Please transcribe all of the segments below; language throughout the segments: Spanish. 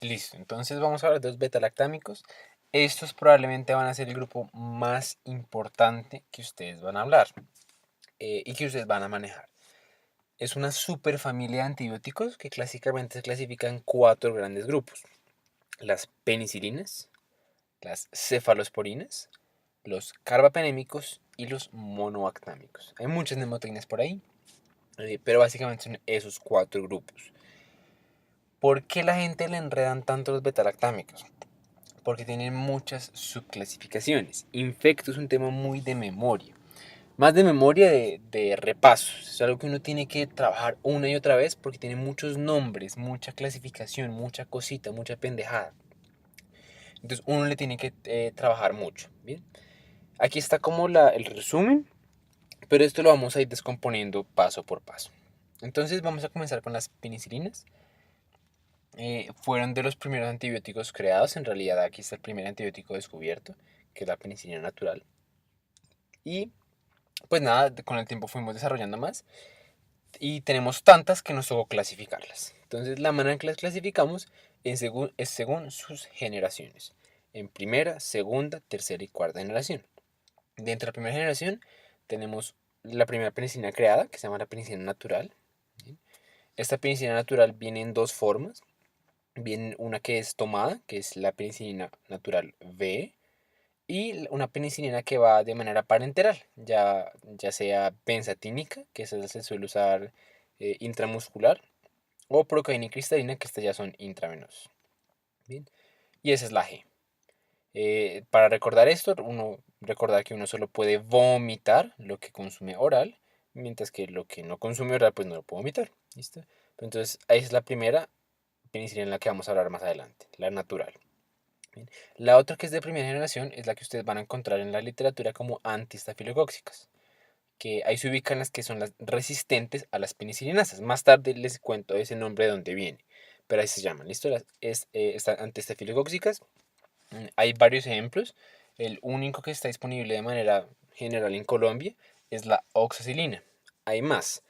Listo, entonces vamos a hablar de los betalactámicos. Estos probablemente van a ser el grupo más importante que ustedes van a hablar y que ustedes van a manejar. Es una superfamilia de antibióticos que clásicamente se clasifica en cuatro grandes grupos. Las penicilinas, las cefalosporinas, los carbapenémicos y los monoactámicos. Hay muchas nemotecnias por ahí, pero básicamente son esos cuatro grupos. ¿Por qué la gente le enredan tanto los betalactámicos? Porque tienen muchas subclasificaciones. Infecto es un tema muy de memoria. Más de memoria de repasos. Es algo que uno tiene que trabajar una y otra vez porque tiene muchos nombres, mucha clasificación, mucha cosita, mucha pendejada. Entonces uno le tiene que trabajar mucho. ¿Bien? Aquí está como el resumen, pero esto lo vamos a ir descomponiendo paso por paso. Entonces vamos a comenzar con las penicilinas. Fueron de los primeros antibióticos creados. En realidad aquí está el primer antibiótico descubierto, que es la penicilina natural. Y pues nada, con el tiempo fuimos desarrollando más y tenemos tantas que nos tocó clasificarlas. Entonces la manera en que las clasificamos es según sus generaciones. En primera, segunda, tercera y cuarta generación. Dentro de la primera generación tenemos la primera penicilina creada, que se llama la penicilina natural. Esta penicilina natural viene en dos formas. Viene una que es tomada, que es la penicilina natural V, y una penicilina que va de manera parenteral, ya sea benzatínica, que esa se suele usar intramuscular, o procaína y cristalina, que estas ya son intravenosos. Bien, y esa es la G. Para recordar esto, recordar que uno solo puede vomitar lo que consume oral, mientras que lo que no consume oral, pues no lo puede vomitar. ¿Listo? Entonces, ahí es la primera penicilina en la que vamos a hablar más adelante, la natural. Bien. La otra que es de primera generación es la que ustedes van a encontrar en la literatura como antiestafilocóxicas, que ahí se ubican las que son las resistentes a las penicilinasas. Más tarde les cuento ese nombre de dónde viene, pero ahí se llaman, ¿listo? Están antiestafilocóxicas. Hay varios ejemplos. El único que está disponible de manera general en Colombia es la oxacilina. Hay más.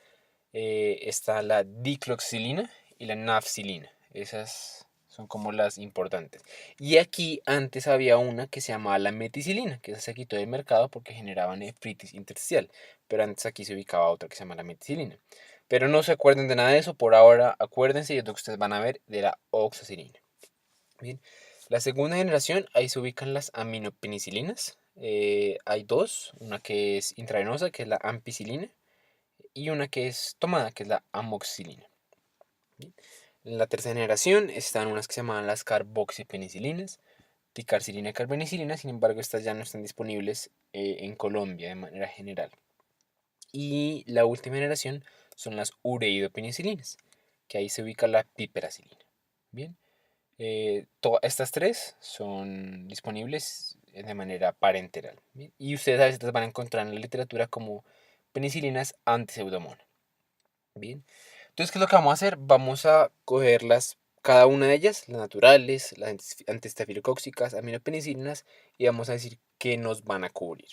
Está la dicloxilina y la nafcilina. Esas son como las importantes. Y aquí antes había una que se llamaba la meticilina, que esa se quitó del mercado porque generaba nefritis intersticial. Pero antes aquí se ubicaba otra que se llama la meticilina. Pero no se acuerden de nada de eso. Por ahora acuérdense de lo que ustedes van a ver de la oxacilina. Bien. La segunda generación, ahí se ubican las aminopenicilinas. Hay dos, una que es intravenosa, que es la ampicilina, y una que es tomada, que es la amoxicilina. ¿Bien? En la tercera generación están unas que se llaman las carboxipenicilinas, ticarcilina y carbenicilina, sin embargo estas ya no están disponibles en Colombia de manera general. Y la última generación son las ureidopenicilinas, que ahí se ubica la piperacilina. Bien, estas tres son disponibles de manera parenteral. ¿Bien? Y ustedes a veces las van a encontrar en la literatura como penicilinas antiseudomona. Bien, entonces, ¿qué es lo que vamos a hacer? Vamos a cogerlas, cada una de ellas, las naturales, las antiestafilocóxicas, aminopenicilinas, y vamos a decir qué nos van a cubrir.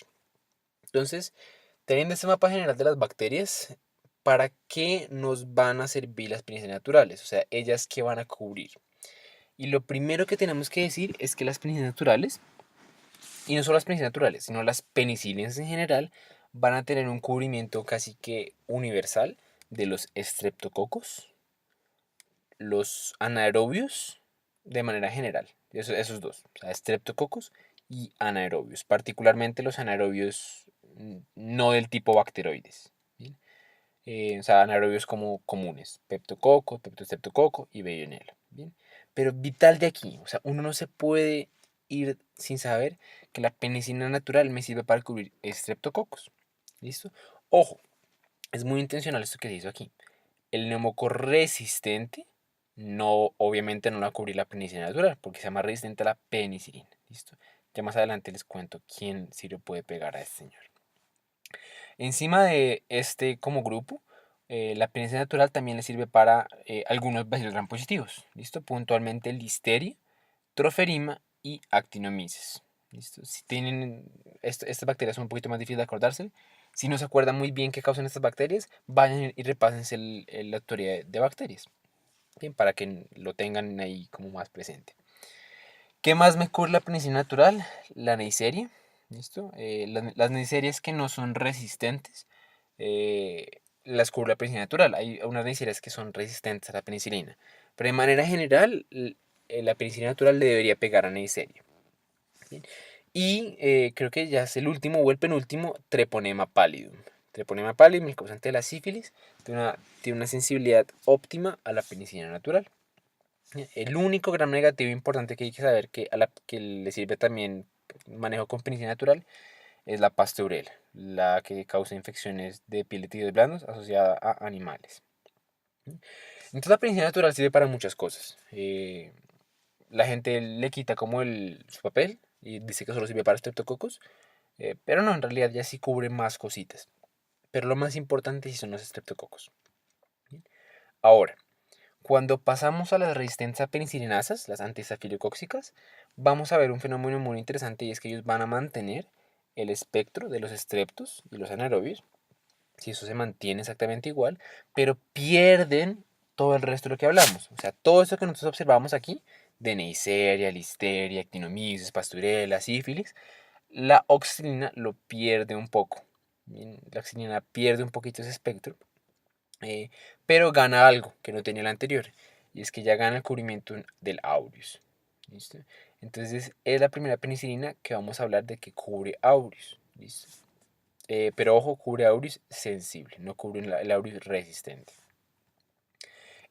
Entonces, teniendo este mapa general de las bacterias, ¿para qué nos van a servir las penicilinas naturales? O sea, ellas qué van a cubrir. Y lo primero que tenemos que decir es que las penicilinas naturales, y no solo las penicilinas naturales, sino las penicilinas en general, van a tener un cubrimiento casi que universal de los estreptococos, los anaerobios, de manera general, esos dos, o sea, estreptococos y anaerobios, particularmente los anaerobios no del tipo bacteroides. ¿Bien? O sea, anaerobios como comunes, peptococo, peptostreptococo y Bellonella. Bien, pero vital de aquí, o sea, uno no se puede ir sin saber que la penicilina natural me sirve para cubrir estreptococos. ¿Listo? Ojo, es muy intencional esto que se hizo aquí. El neumococo resistente no, obviamente no la va a cubrir la penicilina natural, porque se llama resistente a la penicilina. ¿Listo? Ya más adelante les cuento quién sí lo puede pegar a este señor. Encima de este como grupo, la penicilina natural también le sirve para algunos bacilos gram positivos. ¿Listo? Puntualmente listeria, troferima y actinomyces. ¿Listo? Si tienen estas bacterias son un poquito más difíciles de acordarse. Si no se acuerdan muy bien qué causan estas bacterias, vayan y repásense la teoría de bacterias. bien, para que lo tengan ahí como más presente. ¿Qué más me cubre la penicilina natural? La Neisseria, ¿listo? Las Neisserias que no son resistentes, las cubre la penicilina natural. Hay unas Neisserias que son resistentes a la penicilina, pero de manera general, la penicilina natural le debería pegar a Neisseria. ¿Bien? Y creo que ya es el último o el penúltimo, Treponema pallidum. Treponema pallidum, el causante de la sífilis, tiene una sensibilidad óptima a la penicilina natural. El único gram negativo importante que hay que saber que le sirve también manejo con penicilina natural es la pasteurela, la que causa infecciones de piel de tejidos blandos asociada a animales. Entonces la penicilina natural sirve para muchas cosas. La gente le quita como su papel y dice que solo sirve para estreptococos, pero no, en realidad ya sí cubre más cositas. Pero lo más importante sí son los estreptococos. Ahora, cuando pasamos a las resistentes a penicilinasas, las antiestafilocóxicas, vamos a ver un fenómeno muy interesante y es que ellos van a mantener el espectro de los estreptos y los anaerobios, si eso se mantiene exactamente igual, pero pierden todo el resto de lo que hablamos. O sea, todo eso que nosotros observamos aquí, de Neisseria, Listeria, Actinomyces, Pasturela, sífilis, la oxilina lo pierde un poco. Bien, la oxilina pierde un poquito ese espectro, pero gana algo que no tenía el anterior, y es que ya gana el cubrimiento del aureus. ¿Listo? Entonces es la primera penicilina que vamos a hablar de que cubre aureus. ¿Listo? Pero ojo, cubre aureus sensible, no cubre el aureus resistente.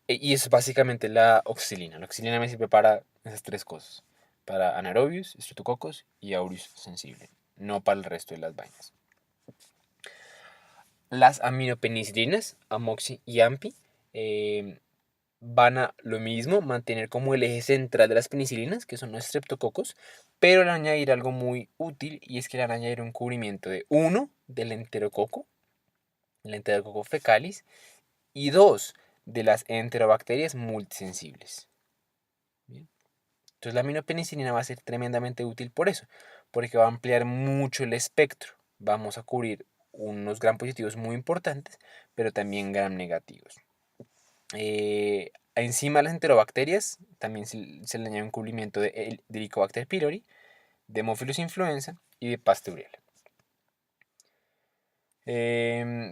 Y es básicamente la oxilina. La oxilina me sirve para esas tres cosas: para anaerobios, estreptococos y aureus sensible, no para el resto de las vainas. Las aminopenicilinas, amoxi y ampi, van a lo mismo, mantener como el eje central de las penicilinas, que son los estreptococos, pero le añadir algo muy útil, y es que le van a añadir un cubrimiento de 1 del enterococo, el enterococo fecalis, y 2 de las enterobacterias multisensibles. Bien. Entonces la aminopenicilina va a ser tremendamente útil por eso, porque va a ampliar mucho el espectro. Vamos a cubrir unos gram positivos muy importantes, pero también gram negativos. Encima de las enterobacterias también se le añade un cubrimiento de Helicobacter pylori, de Haemophilus influenza y de Pasteurella.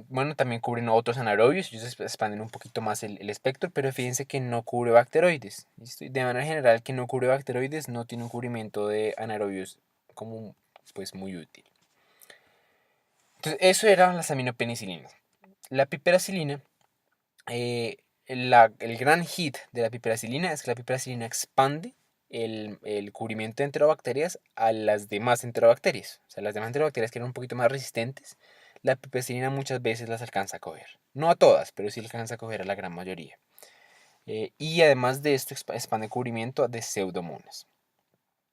Bueno, también cubren otros anaerobios, ellos expanden un poquito más el espectro, pero fíjense que no cubre bacteroides. ¿Listo? De manera general, que no cubre bacteroides no tiene un cubrimiento de anaerobios como pues muy útil. Entonces, eso eran las aminopenicilinas. La piperacilina, el gran hit de la piperacilina es que la piperacilina expande el cubrimiento de enterobacterias a las demás enterobacterias. O sea, las demás enterobacterias que eran un poquito más resistentes, la piperacilina muchas veces las alcanza a coger. No a todas, pero sí alcanza a coger a la gran mayoría. Y además de esto, expande el cubrimiento de pseudomonas.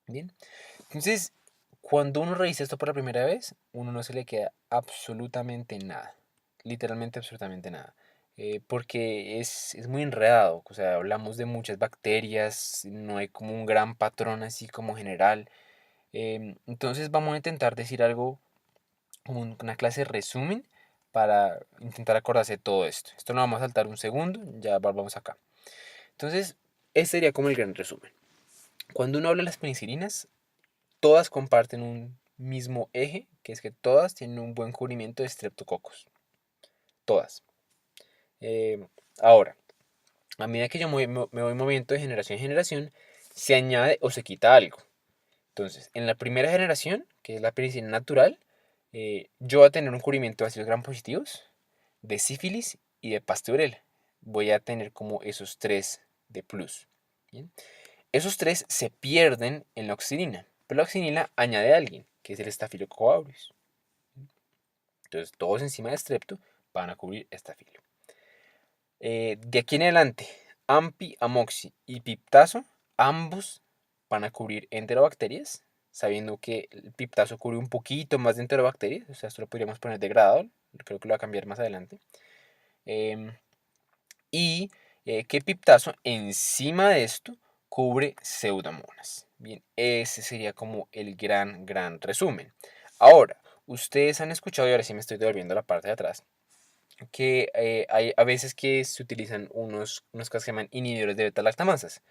Bien, entonces, cuando uno revisa esto por la primera vez, uno no se le queda absolutamente nada. Literalmente absolutamente nada. Porque es muy enredado. O sea, hablamos de muchas bacterias, no hay como un gran patrón así como general. Entonces vamos a intentar decir algo como una clase de resumen para intentar acordarse de todo esto. Esto no vamos a saltar un segundo, ya volvamos acá. Entonces, este sería como el gran resumen. Cuando uno habla de las penicilinas, todas comparten un mismo eje, que es que todas tienen un buen cubrimiento de streptococos. Todas. Ahora, a medida que yo me voy moviendo de generación en generación, se añade o se quita algo. Entonces, en la primera generación, que es la penicilina natural, yo voy a tener un cubrimiento de ácidos gram positivos, de sífilis y de pasteurella. Voy a tener como esos tres de plus. ¿Bien? Esos tres se pierden en la oxidina, pero la oxidina añade a alguien, que es el Staphylococcus aureus. Entonces, todos encima de strepto van a cubrir estafilo. De aquí en adelante, ampi, amoxi y piptazo, ambos van a cubrir enterobacterias, sabiendo que el piptazo cubre un poquito más de enterobacterias. O sea, esto lo podríamos poner degradado, creo que lo va a cambiar más adelante. Em, y que piptazo encima de esto cubre pseudomonas. Bien, ese sería como el gran resumen. Ahora, ustedes han escuchado, y ahora sí me estoy devolviendo a la parte de atrás, que hay a veces que se utilizan unos que se llaman inhibidores de beta-lactamasas,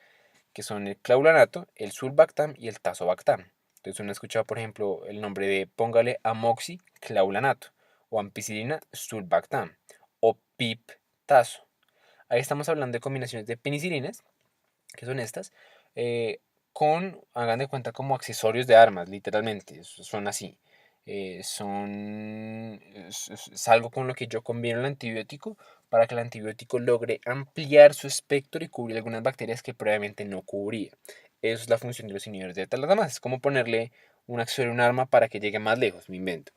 que son el claulanato, el sulbactam y el tazobactam. Entonces uno ha escuchado, por ejemplo, el nombre de póngale amoxiclaulanato o ampicilina sulbactam o pip-tazo. Ahí estamos hablando de combinaciones de penicilinas, que son estas, eh, hagan de cuenta, como accesorios de armas, literalmente, son así. Es algo con lo que yo combino el antibiótico para que el antibiótico logre ampliar su espectro y cubrir algunas bacterias que previamente no cubría. Eso es la función de los inhibidores de beta-lactamasa. Es como ponerle un accesorio a un arma para que llegue más lejos, me invento.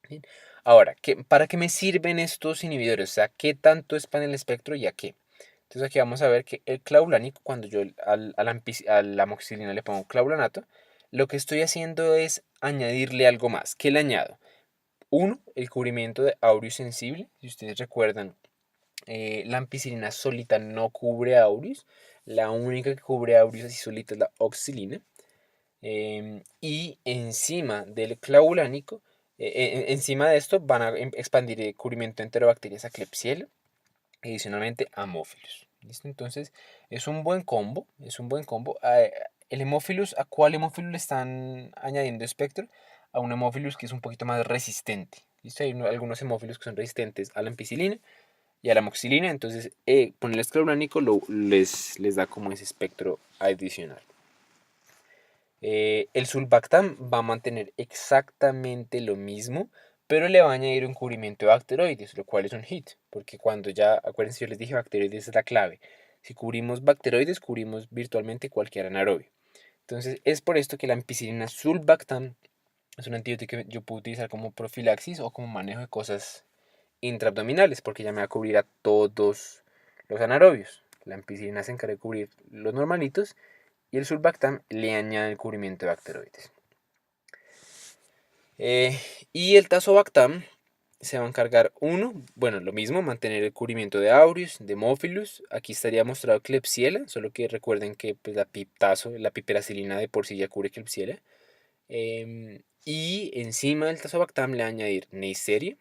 ¿Sí? Ahora, ¿para qué me sirven estos inhibidores? O sea, ¿qué tanto expande el espectro y a qué? Entonces aquí vamos a ver que el clavulánico, cuando yo a la amoxicilina le pongo clavulanato, lo que estoy haciendo es añadirle algo más. ¿Qué le añado? Uno, el cubrimiento de aureus sensible. Si ustedes recuerdan, la ampicilina solita no cubre aureus. La única que cubre aureus así solita es la oxilina. Y encima del clavulánico, encima de esto van a expandir el cubrimiento de enterobacterias a Klebsiella y adicionalmente Haemophilus. ¿Listo? Entonces es un buen combo, es un buen combo. El Haemophilus, ¿a cuál Haemophilus le están añadiendo espectro? A un Haemophilus que es un poquito más resistente. ¿Listo? Hay algunos Haemophilus que son resistentes a la ampicilina y a la amoxicilina, entonces ponerles cloruránico les da como ese espectro adicional. El sulbactam va a mantener exactamente lo mismo, pero le va a añadir un cubrimiento de bacteroides, lo cual es un hit, porque cuando ya, acuérdense, yo les dije bacteroides es la clave. Si cubrimos bacteroides, cubrimos virtualmente cualquier anaerobio. Entonces, es por esto que la ampicilina sulbactam es un antibiótico que yo puedo utilizar como profilaxis o como manejo de cosas intraabdominales, porque ya me va a cubrir a todos los anaerobios. La ampicilina se encarga de cubrir los normalitos y el sulbactam le añade el cubrimiento de bacteroides. Y el tazobactam se va a encargar, bueno, lo mismo, mantener el cubrimiento de aureus, de Haemophilus. Aquí estaría mostrado Klebsiella, solo que recuerden que pues, la piperacilina de por sí ya cubre Klebsiella. Y encima del tazobactam le va a añadir Neisseria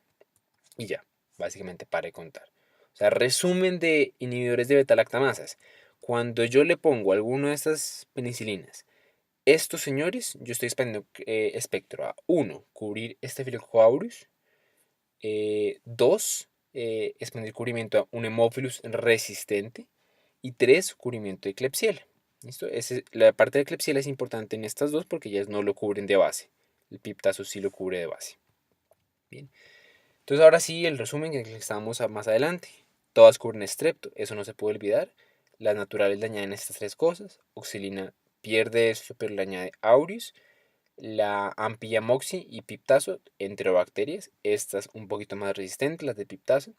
y ya, básicamente para de contar. O sea, resumen de inhibidores de beta-lactamasas. Cuando yo le pongo alguna de estas penicilinas, estos señores, yo estoy expandiendo espectro a 1, cubrir Staphylococcus aureus, 2, expandir cubrimiento a un Haemophilus resistente y 3, cubrimiento de Klebsiella. ¿Listo? La parte de Klebsiella es importante en estas dos porque ellas no lo cubren de base. El piptazo sí lo cubre de base. Bien. Entonces ahora sí, el resumen que estamos más adelante. Todas cubren strepto, eso no se puede olvidar. Las naturales le añaden estas tres cosas. Oxilina pierde esto, pero le añade aureus. La ampillamoxi y piptazo, enterobacterias. Estas un poquito más resistentes, las de piptazo.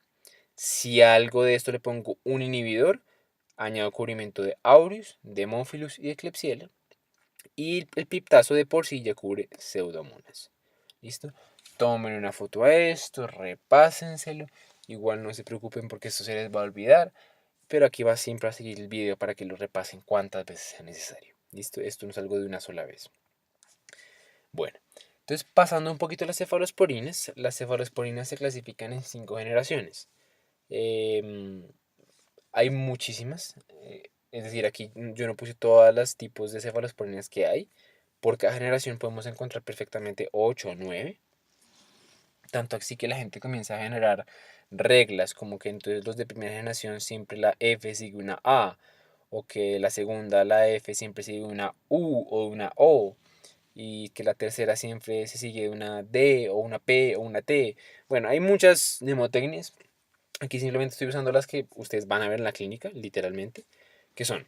Si a algo de esto le pongo un inhibidor, añado cubrimiento de aureus, de Haemophilus y de Klebsiella. Y el piptazo de por sí ya cubre pseudomonas. ¿Listo? Tomen una foto a esto, repásenselo. Igual no se preocupen porque esto se les va a olvidar. Pero aquí va siempre a seguir el video para que lo repasen cuantas veces sea necesario. ¿Listo? Esto no es algo de una sola vez. Bueno, entonces pasando un poquito a las cefalosporinas se clasifican en 5 generaciones. Hay muchísimas. Es decir, aquí yo no puse todas las tipos de cefalosporinas que hay. Por cada generación podemos encontrar perfectamente 8 o 9. Tanto así que la gente comienza a generar reglas, como que entonces los de primera generación siempre la F sigue una A, o que la segunda, la F, siempre sigue una U o una O, y que la tercera siempre se sigue una D o una P o una T. Bueno, hay muchas mnemotecnias. Aquí simplemente estoy usando las que ustedes van a ver en la clínica, literalmente, que son,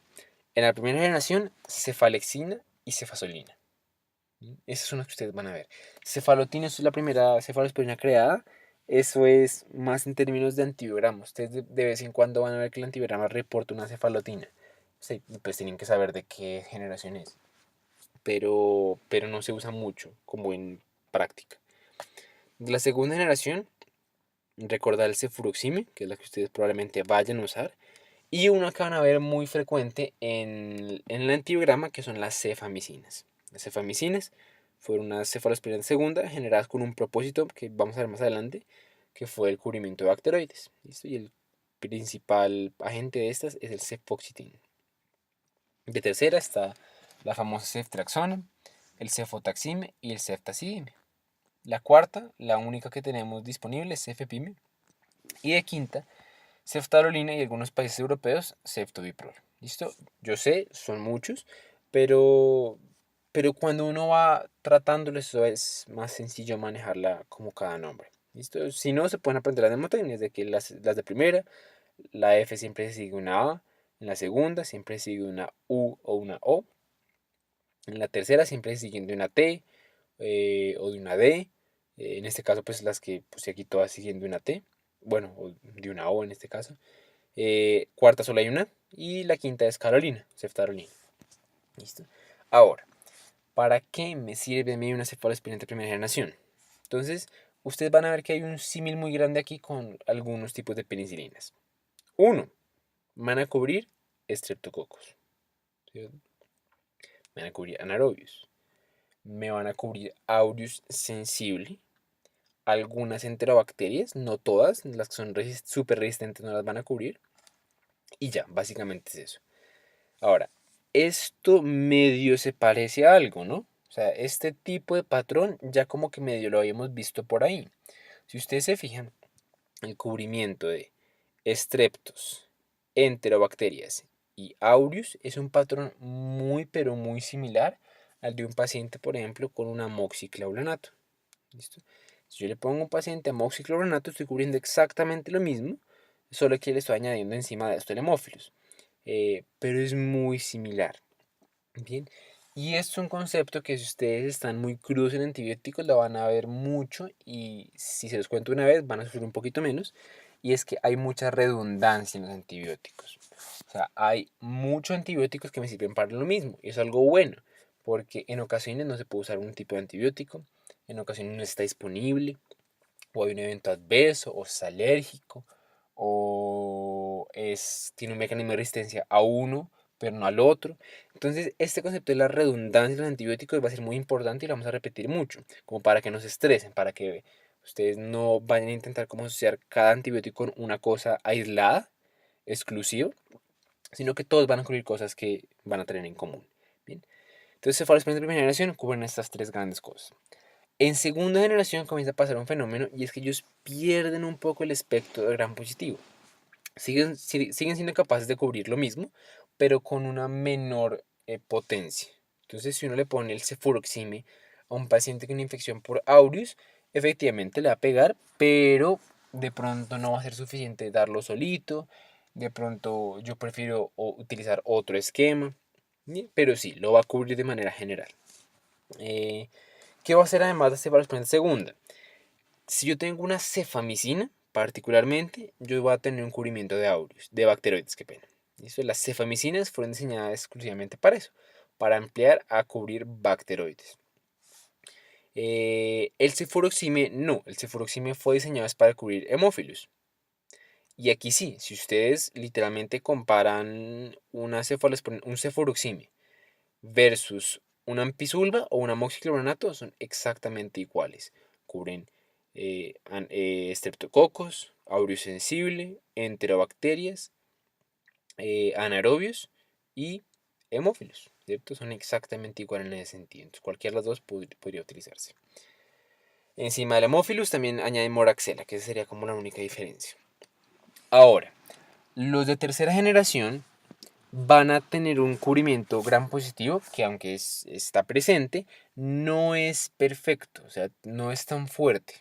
en la primera generación, cefalexina y cefasolina. Esas son las que ustedes van a ver. Cefalotina es la primera cefalosporina creada. Eso es más en términos de antibiograma. Ustedes de vez en cuando van a ver que el antibiograma reporta una cefalotina. Sí, pues tienen que saber de qué generación es. Pero no se usa mucho como en práctica. De la segunda generación, recordar el cefuroxime, que es la que ustedes probablemente vayan a usar. Y una que van a ver muy frecuente en el antibiograma, que son las cefamicinas. Las cefamicinas fueron unas cefalosporinas segunda generadas con un propósito que vamos a ver más adelante, que fue el cubrimiento de bacteroides. ¿Listo? Y el principal agente de estas es el cefoxitin. De tercera está la famosa ceftriaxona, el cefotaxime y el ceftazidime. La cuarta, la única que tenemos disponible, es cefepime. Y de quinta, ceftarolina y algunos países europeos, ceftobiprol. ¿Listo? Yo sé, son muchos, pero, pero cuando uno va tratándolo, eso es más sencillo manejarla como cada nombre. ¿Listo? Si no, se pueden aprender las mnemotecnias de que las de primera, la F siempre se sigue una A, en la segunda siempre se sigue una U o una O, en la tercera siempre se sigue de una T o de una D, en este caso pues las que puse aquí todas siguen de una T, bueno, o de una O en este caso. Cuarta solo hay una. Y la quinta es Carolina, ceftarolina. ¿Listo? Ahora, ¿para qué me sirve a mí una cefalospirina de primera generación? Entonces, ustedes van a ver que hay un símil muy grande aquí con algunos tipos de penicilinas. Uno, van a cubrir estreptococos. ¿Sí? Me van a cubrir anaerobios. Me van a cubrir aureus sensible. Algunas enterobacterias, no todas, las que son súper resistentes no las van a cubrir. Y ya, básicamente es eso. Ahora, esto medio se parece a algo, ¿no? O sea, este tipo de patrón ya como que medio lo habíamos visto por ahí. Si ustedes se fijan, el cubrimiento de estreptos, enterobacterias y aureus es un patrón muy pero muy similar al de un paciente, por ejemplo, con un amoxiclaulanato. ¿Listo? Si yo le pongo a un paciente amoxiclaulanato, estoy cubriendo exactamente lo mismo, solo que le estoy añadiendo encima de esto el hemófilos. Pero es muy similar. Bien, y esto es un concepto que si ustedes están muy crudos en antibióticos lo van a ver mucho y si se los cuento una vez van a sufrir un poquito menos. Y es que hay mucha redundancia en los antibióticos. O sea, hay muchos antibióticos que me sirven para lo mismo y es algo bueno porque en ocasiones no se puede usar un tipo de antibiótico, en ocasiones no está disponible o hay un evento adverso o es alérgico o tiene un mecanismo de resistencia a uno pero no al otro. Entonces, este concepto de la redundancia de los antibióticos va a ser muy importante y lo vamos a repetir mucho, como para que no se estresen, para que ustedes no vayan a intentar como asociar cada antibiótico con una cosa aislada, exclusiva, sino que todos van a incluir cosas que van a tener en común. Bien. Entonces, cefalosporins de primera generación cubren estas tres grandes cosas. En segunda generación comienza a pasar un fenómeno y es que ellos pierden un poco el espectro de gram positivo. Siguen siendo capaces de cubrir lo mismo, pero con una menor potencia. Entonces, si uno le pone el cefuroxime a un paciente con infección por aureus, efectivamente le va a pegar, pero de pronto no va a ser suficiente darlo solito. De pronto yo prefiero utilizar otro esquema, pero sí, lo va a cubrir de manera general. ¿Qué va a hacer además de cefalosporina segunda? Si yo tengo una cefamicina, particularmente, yo voy a tener un cubrimiento de aureus, de bacteroides, qué pena. ¿Listo? Las cefamicinas fueron diseñadas exclusivamente para eso, para ampliar a cubrir bacteroides. El cefuroxime no, el cefuroxime fue diseñado para cubrir hemófilos. Y aquí sí, si ustedes literalmente comparan un cefuroxime versus una ampicilva o un amoxicloronato, son exactamente iguales. Cubren estreptococos, aureus sensible, enterobacterias, anaerobios y hemófilos, ¿cierto? Son exactamente iguales en ese sentido. Entonces, cualquiera de las dos podría utilizarse. Encima del hemófilos también añaden moraxela, que esa sería como la única diferencia. Ahora, los de tercera generación van a tener un cubrimiento gram positivo que aunque está presente, no es perfecto, o sea, no es tan fuerte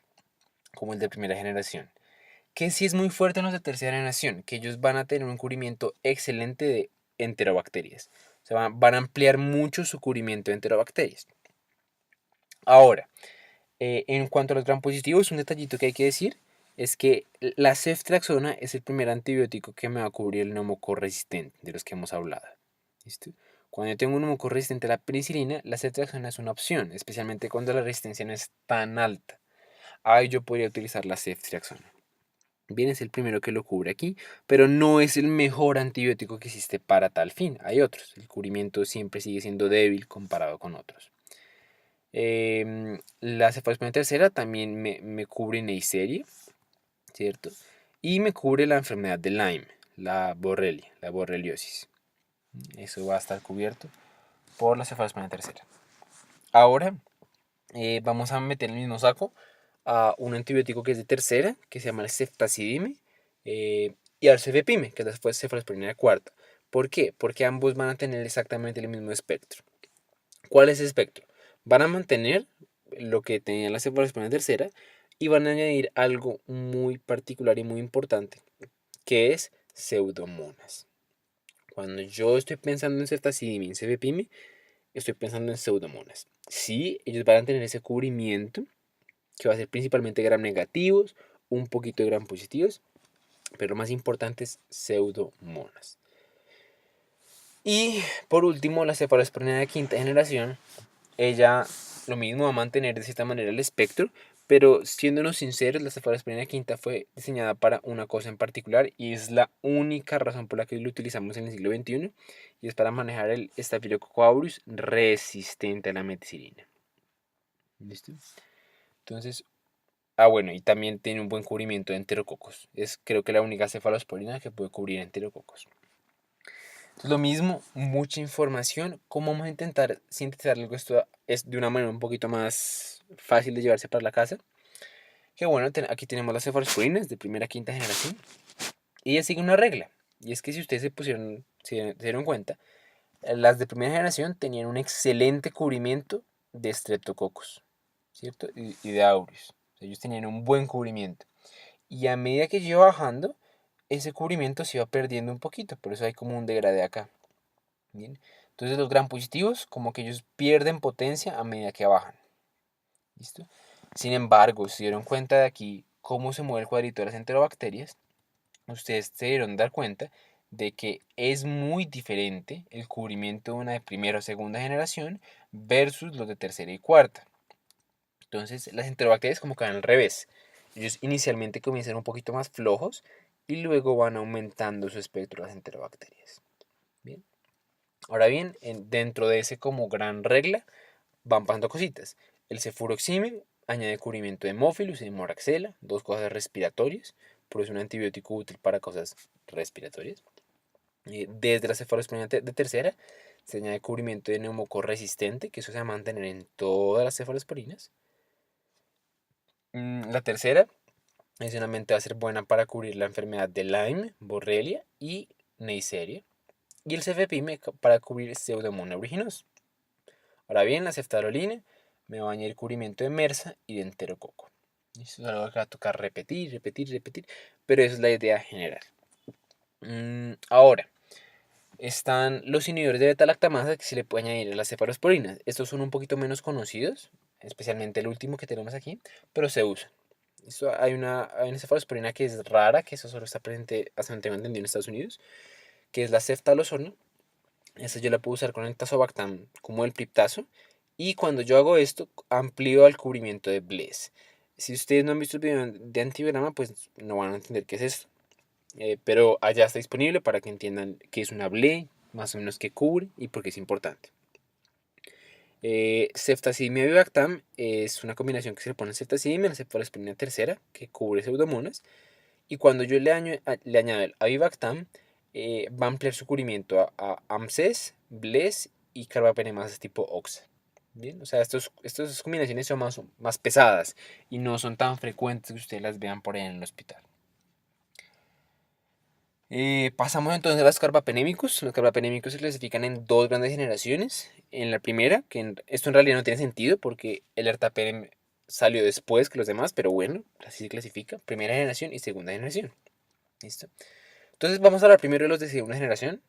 como el de primera generación. Que sí es muy fuerte en los de tercera generación, que ellos van a tener un cubrimiento excelente de enterobacterias. O sea, van a ampliar mucho su cubrimiento de enterobacterias. Ahora, en cuanto a los gram positivos, un detallito que hay que decir es que la ceftriaxona es el primer antibiótico que me va a cubrir el neumococo resistente, de los que hemos hablado. ¿Listo? Cuando yo tengo un neumococo resistente a la penicilina, la ceftriaxona es una opción, especialmente cuando la resistencia no es tan alta. Ahí yo podría utilizar la ceftriaxona. Bien, es el primero que lo cubre aquí, pero no es el mejor antibiótico que existe para tal fin. Hay otros. El cubrimiento siempre sigue siendo débil comparado con otros. La cefalosporina tercera también me cubre Neisseria. ¿cierto? Y me cubre la enfermedad de Lyme, la borrelia, la borreliosis. Eso va a estar cubierto por la cefalosporina tercera. Ahora vamos a meter en el mismo saco a un antibiótico que es de tercera, que se llama el ceftazidime, y al cefepime, que es la cefalosporina cuarta. ¿Por qué? Porque ambos van a tener exactamente el mismo espectro. ¿Cuál es el espectro? Van a mantener lo que tenía la cefalosporina tercera y van a añadir algo muy particular y muy importante, que es pseudomonas. Cuando yo estoy pensando en ceftazidime y en cefepime, estoy pensando en pseudomonas. Sí, ellos van a tener ese cubrimiento, que va a ser principalmente gram negativos, un poquito de gram positivos, pero lo más importante es pseudomonas. Y por último, la cefalosporina de quinta generación, ella lo mismo va a mantener de cierta manera el espectro, pero siéndonos sinceros, la cefalosporina quinta fue diseñada para una cosa en particular y es la única razón por la que lo utilizamos en el siglo XXI, y es para manejar el Staphylococcus aureus resistente a la meticilina. ¿Listo? Entonces, bueno, y también tiene un buen cubrimiento de enterococos. Es creo que la única cefalosporina que puede cubrir enterococos. Entonces, lo mismo, mucha información. ¿Cómo vamos a intentar sintetizar algo? Esto es de una manera un poquito más fácil de llevarse para la casa. Que bueno, aquí tenemos las cefalosporinas de primera a quinta generación. Y ella sigue una regla. Y es que si ustedes se dieron cuenta, las de primera generación tenían un excelente cubrimiento de streptococcus, ¿cierto? Y de aureus. O sea, ellos tenían un buen cubrimiento. Y a medida que yo iba bajando, ese cubrimiento se iba perdiendo un poquito. Por eso hay como un degradé acá. Bien. Entonces los gram positivos como que ellos pierden potencia a medida que bajan. ¿Listo? Sin embargo, si se dieron cuenta de aquí cómo se mueve el cuadrito de las enterobacterias, ustedes se dieron dar cuenta de que es muy diferente el cubrimiento de una de primera o segunda generación versus los de tercera y cuarta. Entonces las enterobacterias como que van al revés. Ellos inicialmente comienzan un poquito más flojos y luego van aumentando su espectro las enterobacterias. Bien. Ahora bien, dentro de ese como gran regla van pasando cositas. El cefuroxime añade cubrimiento de Hemophilus y de Moraxella, dos cosas respiratorias, por eso es un antibiótico útil para cosas respiratorias. Desde la cefalosporina de tercera se añade cubrimiento de neumococo resistente, que eso se va a mantener en todas las cefalosporinas. La tercera adicionalmente va a ser buena para cubrir la enfermedad de Lyme, Borrelia y Neisseria. Y el cefepime para cubrir Pseudomonas aeruginosa. Ahora bien, la ceftarolina me va a añadir cubrimiento de MRSA y de enterococo. Eso es algo que va a tocar repetir, repetir, repetir, pero esa es la idea general. Ahora, están los inhibidores de beta-lactamasa que se le puede añadir a las cefalosporinas. Estos son un poquito menos conocidos, especialmente el último que tenemos aquí, pero se usan. Hay una cefalosporina que es rara, que eso solo está presente, hasta donde tengo entendido, en Estados Unidos, que es la ceftalozona. Esta yo la puedo usar con el tazobactam como el triptazo. Y cuando yo hago esto, amplío al cubrimiento de Bless. Si ustedes no han visto el video de antivirama, pues no van a entender qué es esto. Pero allá está disponible para que entiendan qué es una BLE, más o menos qué cubre y por qué es importante. Ceftazidime y Avibactam es una combinación que se le pone ceftazidime a la cefalosporina tercera, que cubre pseudomonas. Y cuando yo le añado el Avibactam, va a ampliar su cubrimiento a AMCES, BLES y carbapenemasas tipo OXA. Bien, o sea, estas combinaciones son más pesadas y no son tan frecuentes que ustedes las vean por ahí en el hospital. Pasamos entonces a los carbapenémicos. Los carbapenémicos se clasifican en dos grandes generaciones. En la primera, esto en realidad no tiene sentido porque el ertapenem salió después que los demás, pero bueno, así se clasifica. Primera generación y segunda generación. ¿Listo? Entonces vamos a hablar primero de los de segunda generación,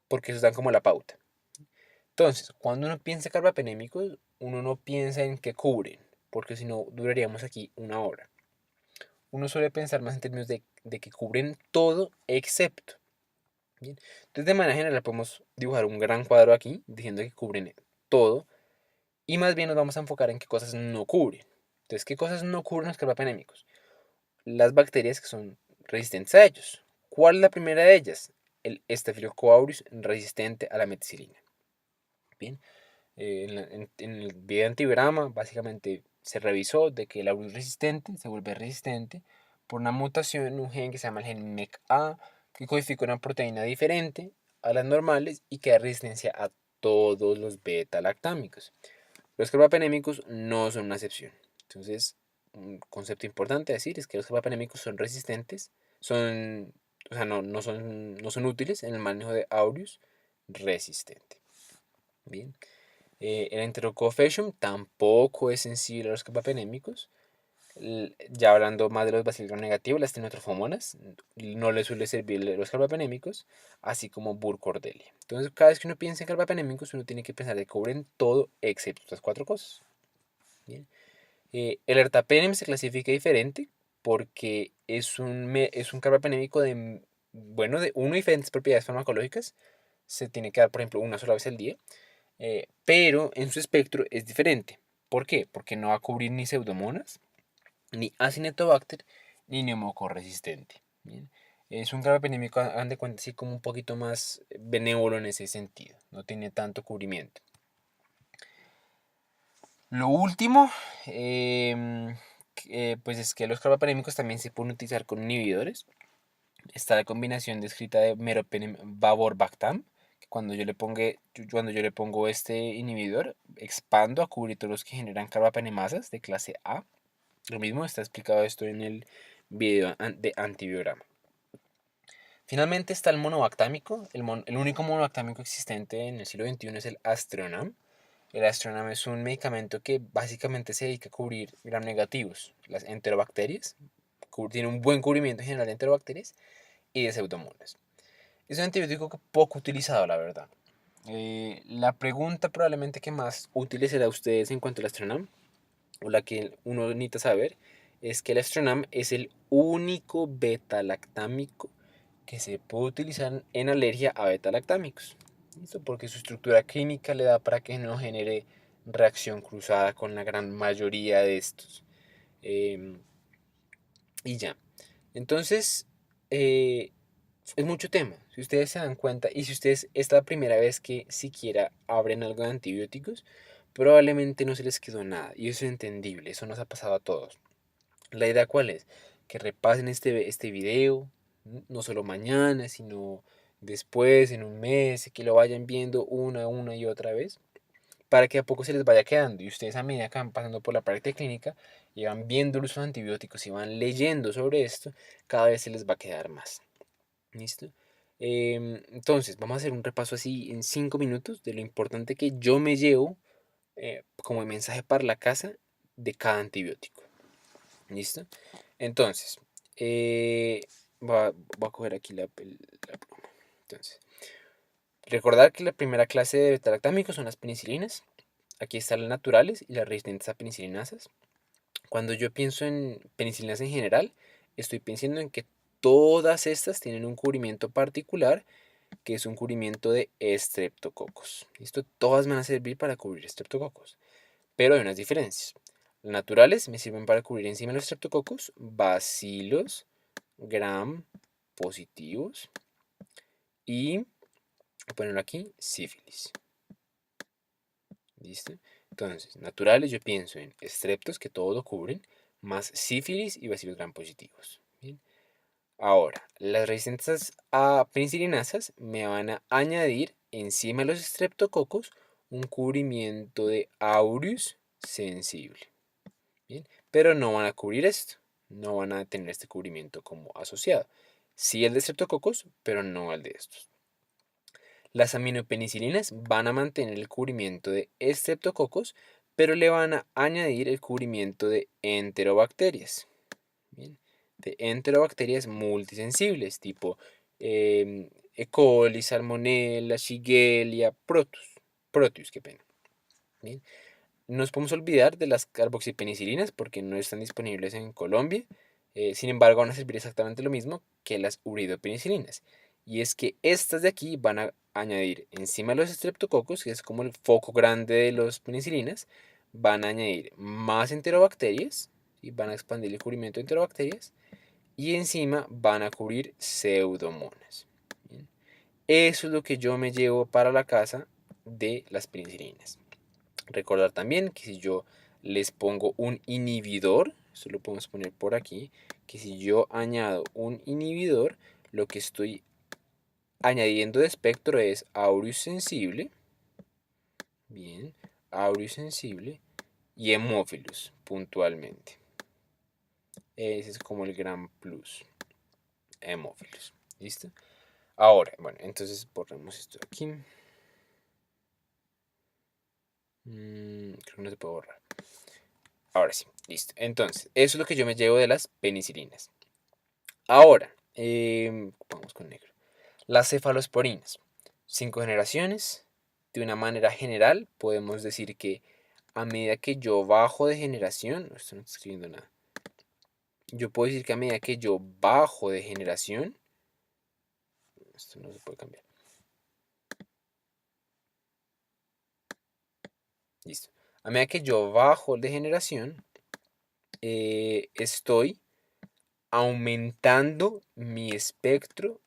porque esos dan como la pauta. Entonces, cuando uno piensa en carbapenémicos, uno no piensa en qué cubren, porque si no duraríamos aquí una hora. Uno suele pensar más en términos de que cubren todo excepto. Bien. Entonces, de manera general podemos dibujar un gran cuadro aquí, diciendo que cubren todo, y más bien nos vamos a enfocar en qué cosas no cubren. Entonces, ¿qué cosas no cubren los carbapenémicos? Las bacterias que son resistentes a ellos. ¿Cuál es la primera de ellas? El Staphylococcus aureus resistente a la meticilina. Bien, en el video antivirama básicamente se revisó de que el aureus resistente se vuelve resistente por una mutación en un gen que se llama el gen MECA, que codifica una proteína diferente a las normales y que da resistencia a todos los beta-lactámicos. Los carbapenémicos no son una excepción. Entonces, un concepto importante a decir es que los carbapenémicos son resistentes, son, o sea, no son útiles en el manejo de aureus resistente. Bien. El enterocofetum tampoco es sensible a los carbapenémicos. Ya hablando más de los bacilos negativos, las tinotrofomonas no les suele servir los carbapenémicos, así como Burkholderia. Entonces, cada vez que uno piensa en carbapenémicos, uno tiene que pensar que cubren todo excepto estas cuatro cosas. Bien. El ertapenem se clasifica diferente porque es un carbapenémico de, bueno, de uno diferentes propiedades farmacológicas. Se tiene que dar, por ejemplo, una sola vez al día. Pero en su espectro es diferente. ¿Por qué? Porque no va a cubrir ni pseudomonas, ni Acinetobacter, ni neumococo resistente. ¿Bien? Es un carbapenémico, hagan de cuenta, así como un poquito más benévolo en ese sentido. No tiene tanto cubrimiento. Lo último, pues es que los carbapenémicos también se pueden utilizar con inhibidores. Está la combinación descrita de meropenem bavorbactam, que cuando yo le pongo este inhibidor, expando a cubrir todos los que generan carbapenemasas de clase A. Lo mismo está explicado esto en el video de antibiograma. Finalmente está el monobactámico. El único monobactámico existente en el siglo XXI es el Astronam. El Astronam es un medicamento que básicamente se dedica a cubrir gram negativos, las enterobacterias. Tiene un buen cubrimiento en general de enterobacterias y de pseudomonas. Es un antibiótico poco utilizado, la verdad. La pregunta probablemente que más útil será a ustedes en cuanto al Astronam, o la que uno necesita saber, es que el Astronam es el único beta-lactámico que se puede utilizar en alergia a beta-lactámicos. ¿Listo? Porque su estructura química le da para que no genere reacción cruzada con la gran mayoría de estos. Em, y ya. Entonces, es mucho tema. Si ustedes se dan cuenta y si ustedes es la primera vez que siquiera abren algo de antibióticos, probablemente no se les quedó nada. Y eso es entendible, eso nos ha pasado a todos. La idea cuál es? Que repasen este video, no solo mañana, sino después, en un mes, que lo vayan viendo una y otra vez, para que a poco se les vaya quedando. Y ustedes a medida que van pasando por la práctica clínica y van viendo los antibióticos y van leyendo sobre esto, cada vez se les va a quedar más. ¿Listo? Entonces, vamos a hacer un repaso así en 5 minutos de lo importante que yo me llevo como mensaje para la casa de cada antibiótico. ¿Listo? Entonces, voy a coger aquí la pluma. Entonces, recordar que la primera clase de betalactámicos son las penicilinas. Aquí están las naturales y las resistentes a penicilinasas. Cuando yo pienso en penicilinas en general, estoy pensando en que todas estas tienen un cubrimiento particular, que es un cubrimiento de estreptococos. ¿Listo? Todas van a servir para cubrir estreptococos, pero hay unas diferencias. Las naturales me sirven para cubrir encima de los estreptococos bacilos gram positivos y, voy a ponerlo aquí, sífilis. ¿Listo? Entonces, naturales yo pienso en estreptos que todo lo cubren, más sífilis y bacilos gram positivos. ¿Bien? Ahora, las resistentes a penicilinasas me van a añadir encima de los estreptococos un cubrimiento de aureus sensible. ¿Bien? Pero no van a cubrir esto, no van a tener este cubrimiento como asociado. Sí el de estreptococos, pero no el de estos. Las aminopenicilinas van a mantener el cubrimiento de estreptococos, pero le van a añadir el cubrimiento de enterobacterias. ¿Bien? De enterobacterias multisensibles, tipo E. coli, Salmonella, Shigella, Proteus, qué pena. ¿Bien? No nos podemos olvidar de las carboxipenicilinas porque no están disponibles en Colombia. Sin embargo, van a servir exactamente lo mismo que las uridopenicilinas. Y es que estas de aquí van a añadir encima de los estreptococos, que es como el foco grande de las penicilinas, van a añadir más enterobacterias y van a expandir el cubrimiento de enterobacterias. Y encima van a cubrir pseudomonas. ¿Bien? Eso es lo que yo me llevo para la casa de las penicilinas. Recordar también que si yo les pongo un inhibidor, esto lo podemos poner por aquí, que si yo añado un inhibidor, lo que estoy añadiendo de espectro es aureus sensible, bien, aureus sensible y hemófilos puntualmente. Ese es como el gran plus, hemófilos, ¿listo? Ahora, bueno, entonces borramos esto de aquí. Creo que no se puede borrar. Ahora sí, listo. Entonces, eso es lo que yo me llevo de las penicilinas. Ahora, vamos con negro. Las cefalosporinas. 5 generaciones. De una manera general, podemos decir que a medida que yo bajo de generación, esto no está escribiendo nada. Yo puedo decir que a medida que yo bajo de generación, esto no se puede cambiar. Listo. A medida que yo bajo de generación, estoy aumentando mi espectro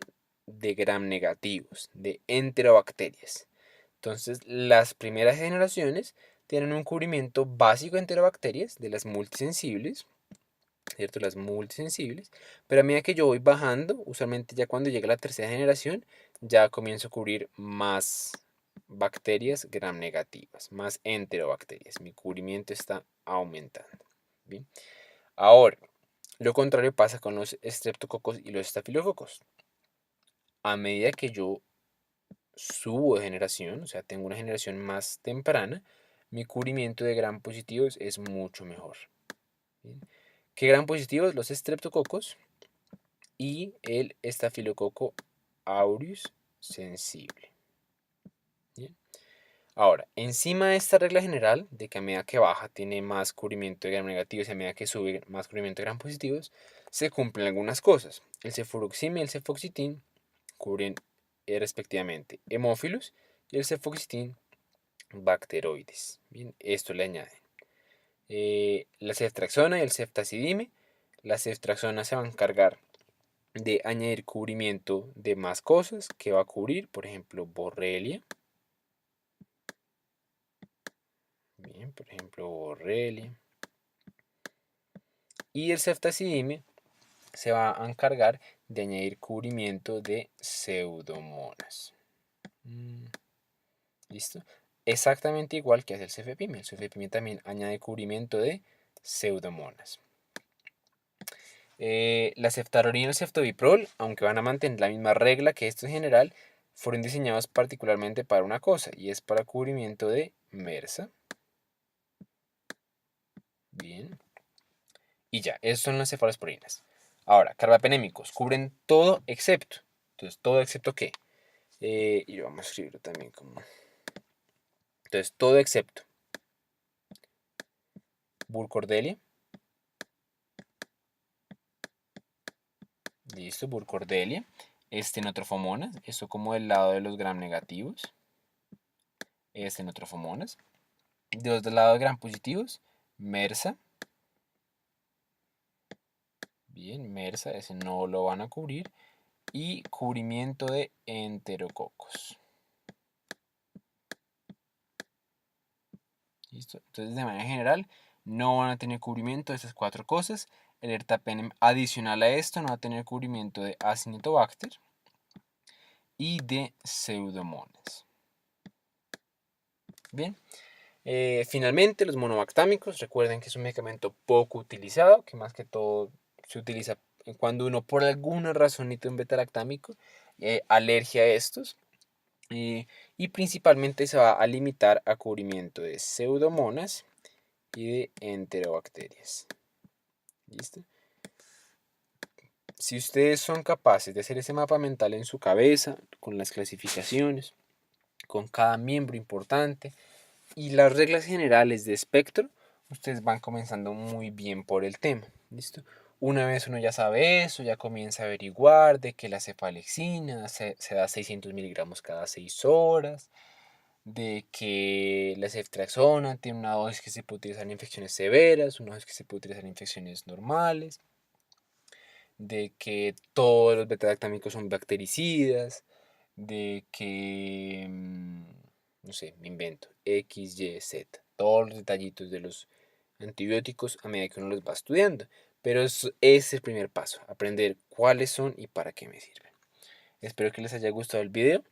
de gram negativos, de enterobacterias. Entonces, las primeras generaciones tienen un cubrimiento básico de enterobacterias, de las multisensibles, ¿cierto? Las multisensibles, pero a medida que yo voy bajando, usualmente ya cuando llega la tercera generación, ya comienzo a cubrir más bacterias gram negativas, más enterobacterias. Mi cubrimiento está aumentando. Bien. Ahora, lo contrario pasa con los estreptococos y los estafilococos. A medida que yo subo de generación, o sea, tengo una generación más temprana, mi cubrimiento de gram positivos es mucho mejor. ¿Bien? ¿Qué gram positivos? Los estreptococos y el estafilococo aureus sensible. ¿Bien? Ahora, encima de esta regla general de que a medida que baja tiene más cubrimiento de gram negativos y a medida que sube más cubrimiento de gram positivos, se cumplen algunas cosas. El cefuroxim y el cefoxitin cubren respectivamente hemófilos y el cefoxitin bacteroides. Bien, esto le añade. La ceftriaxona y el ceftazidime. La ceftriaxona se va a encargar de añadir cubrimiento de más cosas que va a cubrir, por ejemplo, borrelia. Bien, por ejemplo, borrelia. Y el ceftazidime se va a encargar de añadir cubrimiento de pseudomonas. ¿Listo? Exactamente igual que hace el cefepime. El cefepime también añade cubrimiento de pseudomonas. La ceftarolina y el ceftobiprol, aunque van a mantener la misma regla que esto en general, fueron diseñados particularmente para una cosa, y es para cubrimiento de MRSA. Bien. Y ya, esas son las cefalosporinas. Ahora, carbapenémicos, cubren todo excepto. Entonces, ¿todo excepto qué? Y lo vamos a escribir también como... Entonces, todo excepto Burcordelia. Listo, Burcordelia. Estenotrofomonas, eso como del lado de los gram negativos. Estenotrofomonas. De los del lado de gram positivos, MRSA. Bien, MRSA, ese no lo van a cubrir. Y cubrimiento de enterococos. ¿Listo? Entonces, de manera general, no van a tener cubrimiento de estas cuatro cosas. El ertapenem adicional a esto no va a tener cubrimiento de Acinetobacter y de Pseudomonas. Bien. Finalmente, los monobactámicos, recuerden que es un medicamento poco utilizado, que más que todo se utiliza cuando uno por alguna razón necesita un betalactámico, alergia a estos, y principalmente se va a limitar a cubrimiento de pseudomonas y de enterobacterias. ¿Listo? Si ustedes son capaces de hacer ese mapa mental en su cabeza, con las clasificaciones, con cada miembro importante, y las reglas generales de espectro, ustedes van comenzando muy bien por el tema. ¿Listo? Una vez uno ya sabe eso, ya comienza a averiguar de que la cefalexina se da 600 miligramos cada 6 horas, de que la ceftriaxona tiene una dosis que se puede utilizar en infecciones severas, una dosis que se puede utilizar en infecciones normales, de que todos los beta-lactámicos son bactericidas, de que, no sé, me invento, X, Y, Z, todos los detallitos de los antibióticos a medida que uno los va estudiando. Pero ese es el primer paso, aprender cuáles son y para qué me sirven. Espero que les haya gustado el video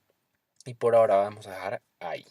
y por ahora vamos a dejar ahí.